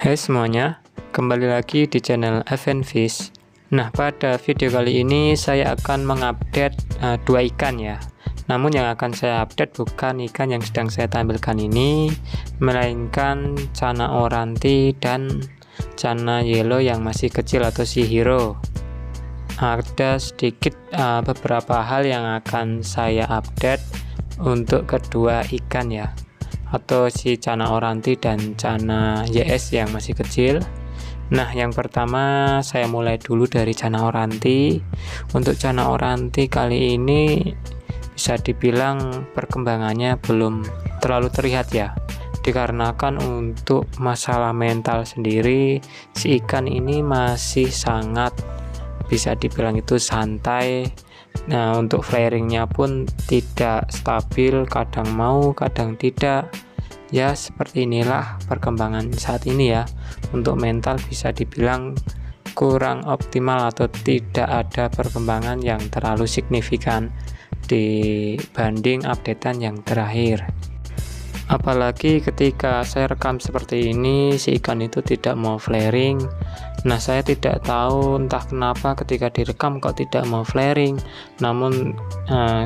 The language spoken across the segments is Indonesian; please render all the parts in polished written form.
Hai semuanya, kembali lagi di channel FNFish. Nah, pada video kali ini saya akan mengupdate dua ikan ya. Namun yang akan saya update bukan ikan yang sedang saya tampilkan ini, melainkan Channa Oranti dan Channa Yellow yang masih kecil atau Chihiro. Ada sedikit beberapa hal yang akan saya update untuk kedua ikan ya, atau si Channa Oranti dan Channa YS yang masih kecil. Nah, yang pertama saya mulai dulu dari Channa Oranti. Untuk Channa Oranti kali ini bisa dibilang perkembangannya belum terlalu terlihat ya, dikarenakan untuk masalah mental sendiri si ikan ini masih sangat bisa dibilang itu santai. Nah, untuk flaringnya pun tidak stabil, kadang mau kadang tidak ya. Seperti inilah perkembangan saat ini ya. Untuk mental bisa dibilang kurang optimal atau tidak ada perkembangan yang terlalu signifikan dibanding updatean yang terakhir. Apalagi ketika saya rekam seperti ini, si ikan itu tidak mau flaring. Nah, saya tidak tahu entah kenapa ketika direkam kok tidak mau flaring. Namun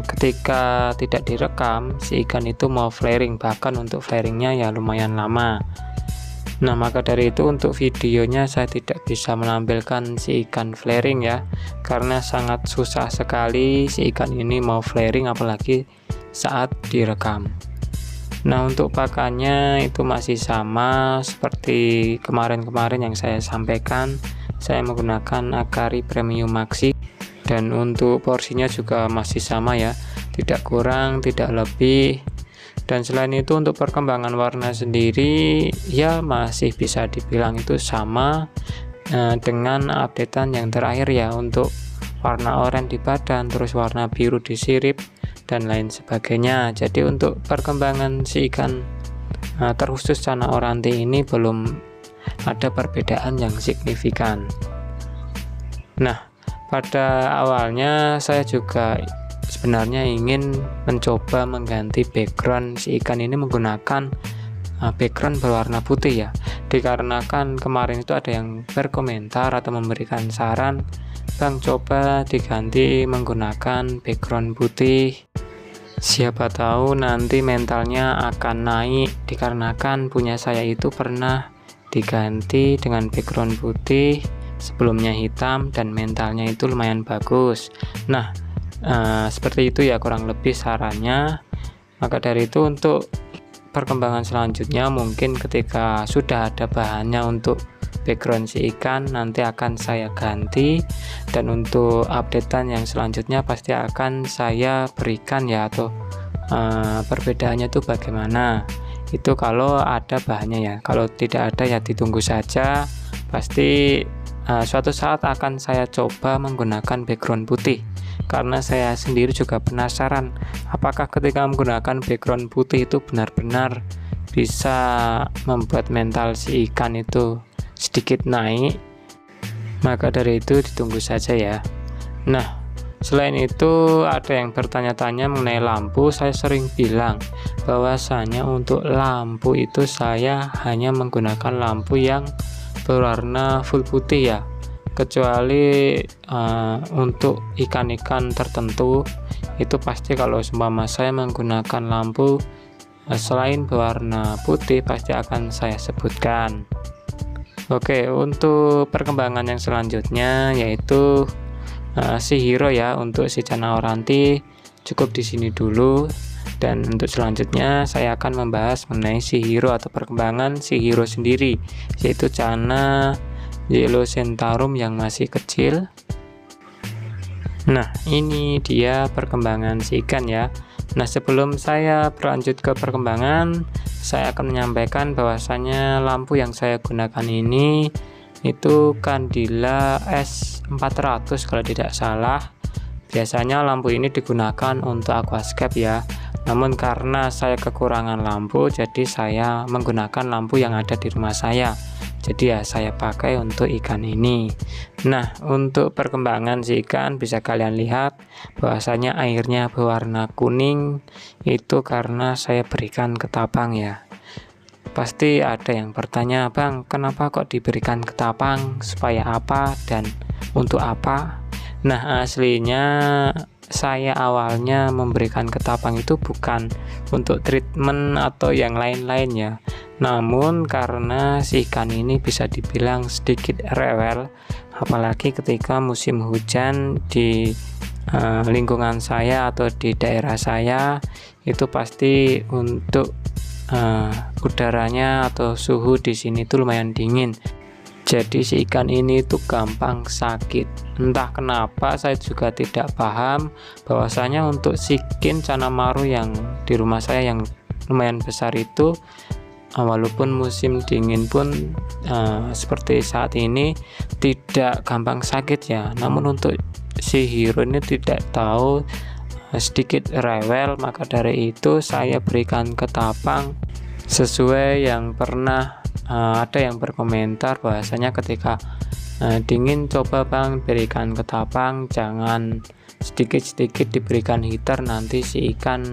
ketika tidak direkam, si ikan itu mau flaring, bahkan untuk flaringnya ya lumayan lama. Nah, maka dari itu untuk videonya saya tidak bisa menampilkan si ikan flaring ya, karena sangat susah sekali si ikan ini mau flaring apalagi saat direkam. Nah, untuk pakannya itu masih sama seperti kemarin-kemarin yang saya sampaikan. Saya menggunakan Akari Premium Maxi, dan untuk porsinya juga masih sama ya, tidak kurang tidak lebih. Dan selain itu untuk perkembangan warna sendiri ya masih bisa dibilang itu sama dengan updatean yang terakhir ya, untuk warna oranye di badan, terus warna biru di sirip dan lain sebagainya. Jadi untuk perkembangan si ikan terkhusus Channa Oranti ini belum ada perbedaan yang signifikan. Nah, pada awalnya saya juga sebenarnya ingin mencoba mengganti background si ikan ini menggunakan background berwarna putih ya, dikarenakan kemarin itu ada yang berkomentar atau memberikan saran, "Bang, coba diganti menggunakan background putih, siapa tahu nanti mentalnya akan naik." Dikarenakan punya saya itu pernah diganti dengan background putih, sebelumnya hitam, dan mentalnya itu lumayan bagus. Nah, seperti itu ya kurang lebih sarannya. Maka dari itu untuk perkembangan selanjutnya mungkin ketika sudah ada bahannya untuk background si ikan nanti akan saya ganti, dan untuk updatean yang selanjutnya pasti akan saya berikan ya, atau perbedaannya itu bagaimana itu kalau ada bahannya ya. Kalau tidak ada ya ditunggu saja, pasti suatu saat akan saya coba menggunakan background putih, karena saya sendiri juga penasaran apakah ketika menggunakan background putih itu benar-benar bisa membuat mental si ikan itu sedikit naik. Maka dari itu ditunggu saja ya. Nah, selain itu ada yang bertanya-tanya mengenai lampu. Saya sering bilang bahwasanya untuk lampu itu saya hanya menggunakan lampu yang berwarna full putih ya, kecuali untuk ikan-ikan tertentu itu pasti kalau seumpama saya menggunakan lampu selain berwarna putih pasti akan saya sebutkan. Oke, untuk perkembangan yang selanjutnya yaitu Chihiro ya. Untuk si Channa Oranti cukup di sini dulu, dan untuk selanjutnya saya akan membahas mengenai Chihiro atau perkembangan Chihiro sendiri, yaitu Channa Yellow Centaurum yang masih kecil. Nah, ini dia perkembangan si ikan ya. Nah, sebelum saya berlanjut ke perkembangan, saya akan menyampaikan bahwasanya lampu yang saya gunakan ini itu Candila S400 kalau tidak salah. Biasanya lampu ini digunakan untuk aquascape ya, namun karena saya kekurangan lampu jadi saya menggunakan lampu yang ada di rumah saya, jadi ya saya pakai untuk ikan ini. Nah, untuk perkembangan si ikan bisa kalian lihat bahwasanya airnya berwarna kuning, itu karena saya berikan ketapang ya. pasti ada yang bertanya, "Bang, kenapa kok diberikan ketapang? Supaya apa dan untuk apa?" Nah, aslinya saya awalnya memberikan ketapang itu bukan untuk treatment atau yang lain-lain ya. Namun karena si ikan ini bisa dibilang sedikit rewel, apalagi ketika musim hujan di lingkungan saya atau di daerah saya, itu pasti untuk udaranya atau suhu di sini tuh lumayan dingin. Jadi si ikan ini tuh gampang sakit. Entah kenapa saya juga tidak paham bahwasanya untuk sikin Canamaru yang di rumah saya yang lumayan besar itu, walaupun musim dingin pun seperti saat ini tidak gampang sakit ya. Namun untuk si Hiro ini tidak tahu, sedikit rewel, maka dari itu saya berikan ketapang sesuai yang pernah ada yang berkomentar bahwasanya ketika dingin coba Bang berikan ketapang, jangan sedikit-sedikit diberikan heater, nanti si ikan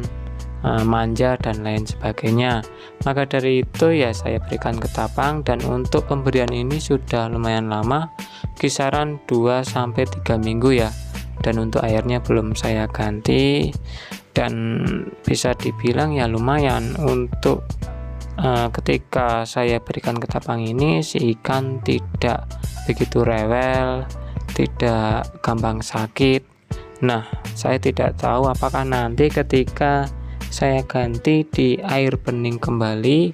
manja dan lain sebagainya. Maka dari itu ya saya berikan ketapang, dan untuk pemberian ini sudah lumayan lama, kisaran 2-3 minggu ya. Dan untuk airnya belum saya ganti, dan bisa dibilang ya lumayan untuk ketika saya berikan ketapang ini si ikan tidak begitu rewel, tidak gampang sakit. Nah, saya tidak tahu apakah nanti ketika saya ganti di air bening kembali,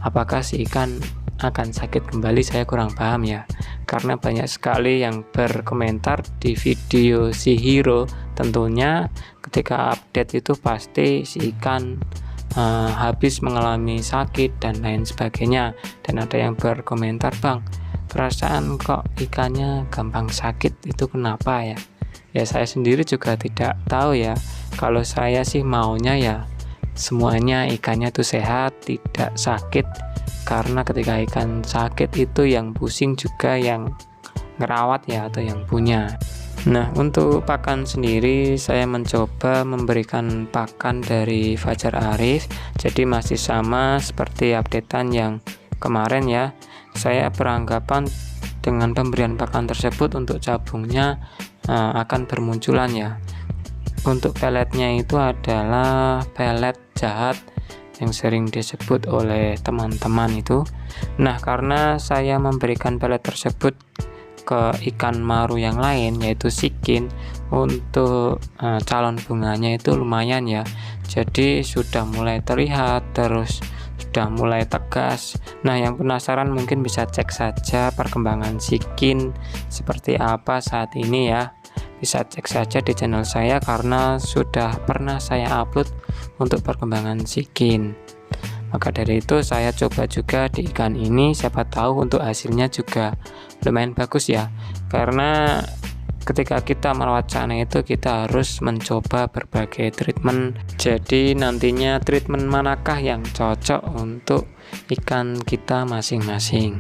apakah si ikan akan sakit kembali. Saya kurang paham ya, karena banyak sekali yang berkomentar di video si Hiro. Tentunya ketika update itu pasti si ikan habis mengalami sakit dan lain sebagainya. Dan ada yang berkomentar, "Bang, perasaan kok ikannya gampang sakit, itu kenapa ya?" Ya saya sendiri juga tidak tahu ya. Kalau saya sih maunya ya semuanya ikannya tuh sehat, tidak sakit, karena ketika ikan sakit itu yang pusing juga yang ngerawat ya, atau yang punya. Nah, untuk pakan sendiri saya mencoba memberikan pakan dari Fajar Arif, jadi masih sama seperti updatean yang kemarin ya. Saya beranggapan dengan pemberian pakan tersebut untuk cabungnya akan bermunculan ya. Untuk peletnya itu adalah pelet jahat yang sering disebut oleh teman-teman itu. Nah, karena saya memberikan pelet tersebut ke ikan maru yang lain yaitu sikin, untuk calon bunganya itu lumayan ya, jadi sudah mulai terlihat, terus sudah mulai tegas. Nah, yang penasaran mungkin bisa cek saja perkembangan sikin seperti apa saat ini ya, bisa cek saja di channel saya karena sudah pernah saya upload untuk perkembangan sikin. Maka dari itu saya coba juga di ikan ini, siapa tahu untuk hasilnya juga lumayan bagus ya. Karena ketika kita merawat cana itu kita harus mencoba berbagai treatment. Jadi nantinya treatment manakah yang cocok untuk ikan kita masing-masing.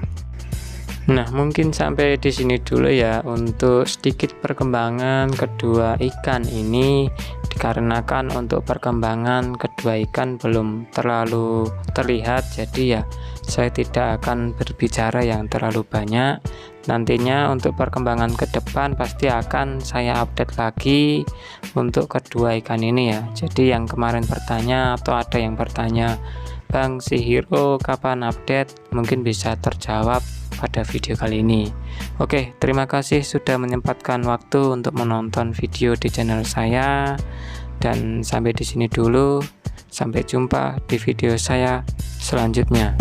Nah, mungkin sampai di sini dulu ya untuk sedikit perkembangan kedua ikan ini, dikarenakan untuk perkembangan kedua ikan belum terlalu terlihat, jadi ya saya tidak akan berbicara yang terlalu banyak. Nantinya untuk perkembangan ke depan pasti akan saya update lagi untuk kedua ikan ini ya. Jadi yang kemarin bertanya atau ada yang bertanya, "Bang, si Hiro kapan update?" mungkin bisa terjawab pada video kali ini. Oke, terima kasih sudah menyempatkan waktu untuk menonton video di channel saya, dan sampai di sini dulu. Sampai jumpa di video saya selanjutnya.